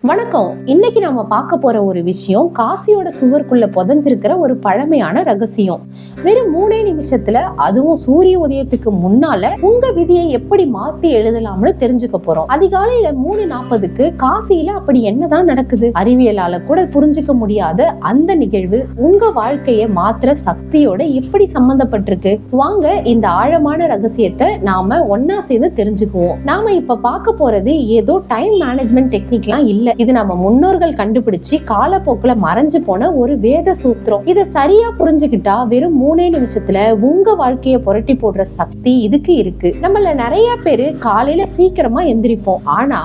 வணக்கம். இன்னைக்கு நம்ம பார்க்க போற ஒரு விஷயம் காசியோட சுவருக்குள்ள புதைஞ்சிருக்கிற ஒரு பழமையான ரகசியம். வெறும் 3 நிமிஷத்துல, அதுவும் சூரிய உதயத்துக்கு முன்னால உங்க விதியை எப்படி மாத்தி எழுதலாம்னு தெரிஞ்சுக்க போறோம். அதிகாலையில 3:40க்கு காசியில அப்படி என்னதான் நடக்குது? அறிவியலால கூட புரிஞ்சுக்க முடியாத அந்த நிகழ்வு உங்க வாழ்க்கையை மாத்திர சக்தியோட எப்படி சம்பந்தப்பட்டிருக்கு? வாங்க இந்த ஆழமான ரகசியத்தை நாம ஒன்னா சேர்ந்து தெரிஞ்சுக்குவோம். நாம இப்ப பார்க்க போறது ஏதோ டைம் மேனேஜ்மெண்ட் டெக்னிக்லாம் இல்ல. இது நம்ம முன்னோர்கள் கண்டுபிடிச்சு காலப்போக்குல மறைஞ்சு போன ஒரு வேத சூத்திரம். இத சரியா புரிஞ்சுக்கிட்டா வெறும் 3 நிமிஷத்துல உங்க வாழ்க்கைய புரட்டி போடுற சக்தி இதுக்கு இருக்கு. நம்மள நிறைய பேரு காலையில சீக்கிரமா எந்திரிப்போம், ஆனா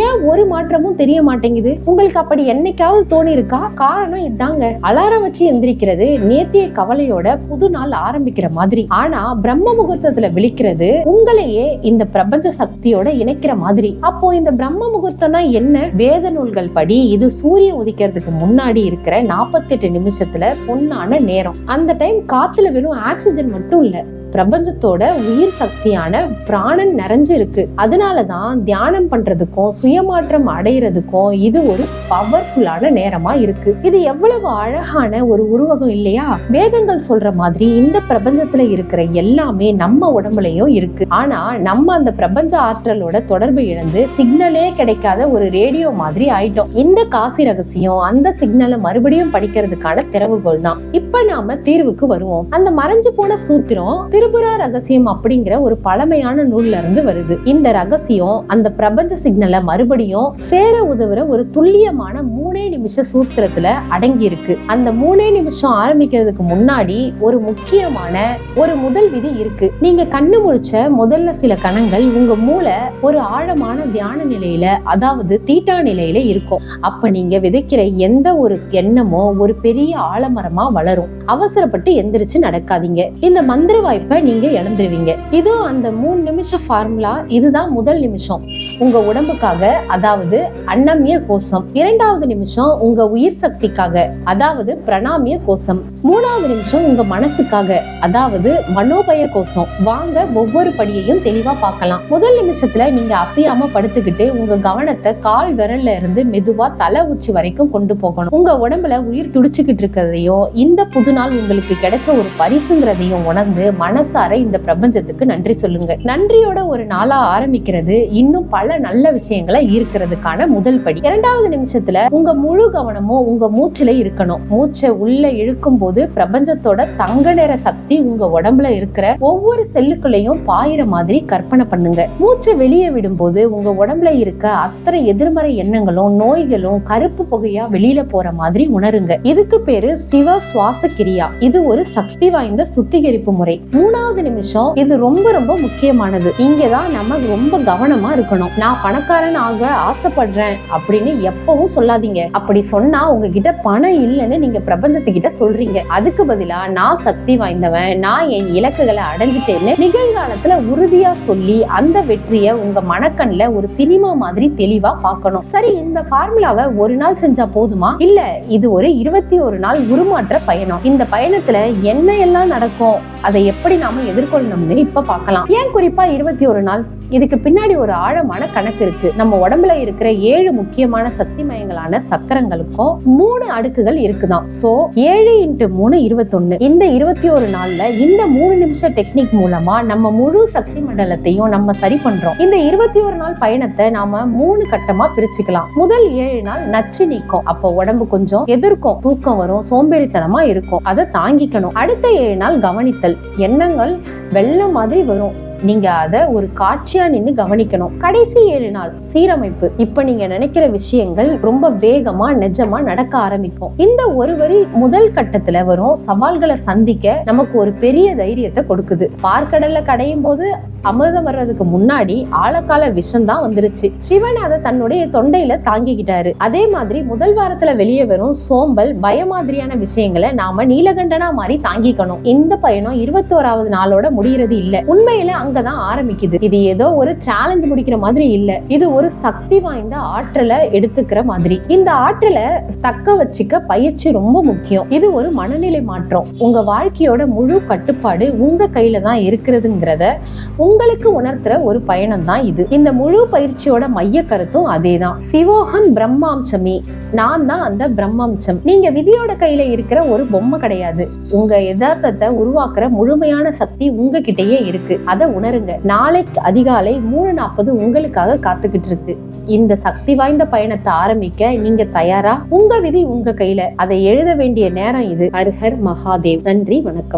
ஏன் ஒரு மாற்றமும் தெரிய மாட்டேங்குது? உங்களுக்கு அப்படி என்னைக்காவது தோணி இருக்கா? காரணம் இதாங்க, அலாரம் வச்சு எந்திரிக்கிறது நேத்திய கவலையோட புது நாள் ஆரம்பிக்கிற மாதிரி, ஆனா பிரம்ம முகூர்த்தத்துல விழிக்கிறது உங்களையே இந்த பிரபஞ்ச சக்தியோட இணைக்கிற மாதிரி. அப்போ இந்த பிரம்ம முகூர்த்தம்னா என்ன? வேத நூல்கள் படி இது சூரிய உதிக்கிறதுக்கு முன்னாடி இருக்கிற 48 நிமிஷத்துல பொன்னான நேரம். அந்த டைம் காத்துல வெறும் ஆக்சிஜன் மட்டும் இல்ல, பிரபஞ்சத்தோட உயிர் சக்தியான பிராணன் நிறைஞ்சு இருக்கு. அதனாலதான் தியானம் பண்றதுக்கும் சுயமாற்றம் அடைகிறதுக்கும் இது ஒரு பவர்ஃபுல்லான நேரமா இருக்கு. இது எவ்வளவு அழகான ஒரு உருவகம் இல்லையா? வேதங்கள் சொல்ற மாதிரி இந்த பிரபஞ்சத்துல இருக்கிற எல்லாமே நம்ம உடம்புலயும் இருக்கு. ஆனா நம்ம அந்த பிரபஞ்ச ஆற்றலோட தொடர்பு இழந்து சிக்னலே கிடைக்காத ஒரு ரேடியோ மாதிரி ஆயிட்டோம். இந்த காசி ரகசியம் அந்த சிக்னலை மறுபடியும் படிக்கிறதுக்கான திறவுகோல் தான். இப்ப நாம தீர்வுக்கு வருவோம். அந்த மறைஞ்சு போன சூத்திரம் திரிபுரா ரகசியம் அப்படிங்கிற ஒரு பழமையான நூல்ல இருந்து வருது. இந்த ரகசியம் அந்த பிரபஞ்ச சிக்னலை மறுபடியும் சேர உதவுற ஒரு துல்லியமான 3 நிமிஷ சூத்திரத்துல அடங்கி இருக்கு. அந்த 3 நிமிஷம் ஆரம்பிக்கிறதுக்கு முன்னாடி ஒரு முக்கியமான ஒரு முதல் விதி இருக்கு. நீங்க கண்ணு முழிச்ச முதல்ல சில கணங்கள் உங்க மூளை ஒரு ஆழமான தியான நிலையில, அதாவது தீட்டா நிலையில இருக்கும். அப்ப நீங்க விதைக்கிற எந்த ஒரு எண்ணமோ ஒரு பெரிய ஆலமரமா வளரும். அவசரப்பட்டு எந்திரிச்சு நடக்காதீங்க. இந்த மந்திர வாய்ப்பை நீங்க இழந்துருவீங்க. இதோ அந்த 3 நிமிஷ ஃபார்முலா. இதுதான் முதல் நிமிஷம் உங்க உடம்புக்காக, அதாவது அன்னமிய கோஷம். 2வது நிமிஷம் உங்க உயிர் சக்திக்காக, அதாவது பிரணாமிய கோஷம். 3வது நிமிஷம் உங்க மனசுக்காக, அதாவது மனோபய கோஷம். வாங்க ஒவ்வொரு படியையும் தெளிவா பார்க்கலாம். முதல் நிமிஷத்துல நீங்க அசையாம படுத்துக்கிட்டு உங்க கவனத்தை கால் விரல்ல இருந்து மெதுவா தலை உச்சி வரைக்கும் கொண்டு போகணும். உங்க உடம்புல உயிர் துடிச்சுக்கிட்டு இருக்கிறதையும் இந்த புது நாள் உங்களுக்கு கிடைச்ச ஒரு பரிசுங்கிறதையும் உணர்ந்து மனசார இந்த பிரபஞ்சத்துக்கு நன்றி சொல்லுங்க. நன்றியோட ஒரு நாளா ஆரம்பிக்கிறது இன்னும் பல நல்ல விஷயங்களை ஈர்க்கிறதுக்கான முதல் படி. 2வது நிமிஷத்துல உங்க முழு கவனமும் உங்க மூச்சுல இருக்கணும். மூச்சை உள்ள இழுக்கும் போது பிரபஞ்சத்தோட தங்க நிற சக்தி உங்க உடம்புல இருக்கிற ஒவ்வொரு செல்லுக்குள்ளையும் பாயிற மாதிரி கற்பனை பண்ணுங்க. மூச்சை வெளியே விடும் போது உங்க உடம்புல இருக்க அத்தனை எதிர்மறை எண்ணங்களும் நோய்களும் கருப்பு புகையா வெளியில போற மாதிரி உணருங்க. இதுக்கு பேரு சிவ சுவாச கிரியா. இது ஒரு சக்தி வாய்ந்த சுத்திகரிப்பு முறை. 3வது நிமிஷம் இது ரொம்ப ரொம்ப முக்கியமானது. இங்கதான் நம்ம ரொம்ப கவனமா இருக்கணும். நான் பணக்காரன் ஆக ஆசைப்படுறேன் அப்படின்னு எப்பவும் சொல்லாதீங்க. அப்படி சொன்னா உங்ககிட்ட பணம் இல்லைன்னு நீங்க பிரபஞ்சத்துக்கிட்ட சொல்றீங்க. அதுக்கு பதிலா நான் சக்தி வாய்ந்தவன், நான் என் இலக்குகளை அடைஞ்சிட்டேன்னு நிகழ்காலத்துல உறுதியா சொல்லி அந்த வெற்றியை உங்க மனக்கண்ல ஒரு சினிமா மாதிரி தெளிவா பார்க்கணும். சரி, இந்த ஃபார்முலாவை ஒரு நாள் செஞ்சா போதுமா? இல்ல, இது ஒரு 21 நாள் உருமாற்ற பயணம். இந்த பயணத்துல என்ன எல்லாம் நடக்கும், அதை எப்படி நாம எதிர்கொள்ளணும்னு இப்ப பார்க்கலாம். ஏன் குறிப்பா 21 நாள்? இதுக்கு பின்னாடி ஒரு ஆழமான கணக்கு இருக்கு. நம்ம உடம்புல இருக்கிற 7 முக்கியமான சக்தி மயங்களான சக்கரங்களுக்கும் 3 அடுக்குகள் இருக்குதான். சோ 7 × 3 21. இந்த 21 நாள்ல இந்த 3 நிமிஷ டெக்னிக் மூலமா நம்ம முழு சக்தி மண்டலத்தையும் நம்ம சரி பண்றோம். இந்த 21 நாள் பயணத்தை நாம 3 கட்டமா பிரிச்சுக்கலாம். முதல் 7 நாள் நச்சு நீக்கம். அப்போ உடம்பு கொஞ்சம் எதிர்க்கும், தூக்கம் வரும், சோம்பேறித்தனமா இருக்கும், அதை தாங்கிக்கணும். அடுத்த 7 நாள் கவனித்தல். எண்ணங்கள் வெள்ளம் மாதிரி வரும், நீங்க அத ஒரு காட்சியா நின்னு கவனிக்கணும். கடைசி 7 நாள் சீரமைப்பு. இப்ப நீங்க நினைக்கிற விஷயங்கள் ரொம்ப வேகமா நிஜமா நடக்க ஆரம்பிக்கும். இந்த ஒரு வரி முதல் கட்டத்துல வரும் சவால்களை சந்திக்க நமக்கு ஒரு பெரிய தைரியத்தை கொடுக்குது. பார்க்கடல்ல கடையும் போது அமிர்தம் வர்றதுக்கு முன்னாடி ஆழக்கால விஷம் தான் வந்துருச்சு. சிவன் அதை தன்னுடைய தொண்டையில தாங்கிக்கிட்டாரு. அதே மாதிரி முதல் வாரத்துல வெளியே வரும் சோம்பல், பய மாதிரியான விஷயங்களை நாம நீலகண்டனா மாதிரி தாங்கிக்கணும். இந்த பயணம் 21வது நாளோட முடியறது இல்ல. உண்மையில அங்க அங்கதான் ஆரம்பிக்குது. இது ஏதோ ஒரு சேலஞ்ச் முடிக்கிற மாதிரி இல்ல, இது ஒரு சக்தி வாய்ந்த ஆற்றலை எடுத்துக்கிற மாதிரி. இந்த ஆற்றலை தக்க வச்சுக்க பயிற்சி ரொம்ப முக்கியம். இது ஒரு மனநிலை மாற்றம். உங்க வாழ்க்கையோட முழு கட்டுப்பாடு உங்க கையில தான் இருக்கிறதுங்கிறத உங்களுக்கு உணர்த்துற ஒரு பயணம் தான் இது. இந்த முழு பயிற்சியோட மைய கருத்தும் அதேதான். சிவோகம் பிரம்மாம்சமி, நான் தான் அந்த பிரம்மம்சம். நீங்க விதியோட கையில இருக்கிற ஒரு பொம்மை கிடையாது. உங்க யதார்த்தத்தை உருவாக்குற முழுமையான சக்தி உங்ககிட்டயே இருக்கு. அதை உணருங்க. நாளைக்கு அதிகாலை 3:40 உங்களுக்காக காத்துக்கிட்டு இருக்கு. இந்த சக்தி வாய்ந்த பயணத்தை ஆரம்பிக்க நீங்க தயாரா? உங்க விதி உங்க கையில. அதை எழுத வேண்டிய நேரம் இது. Her her Mahadev. நன்றி, வணக்கம்.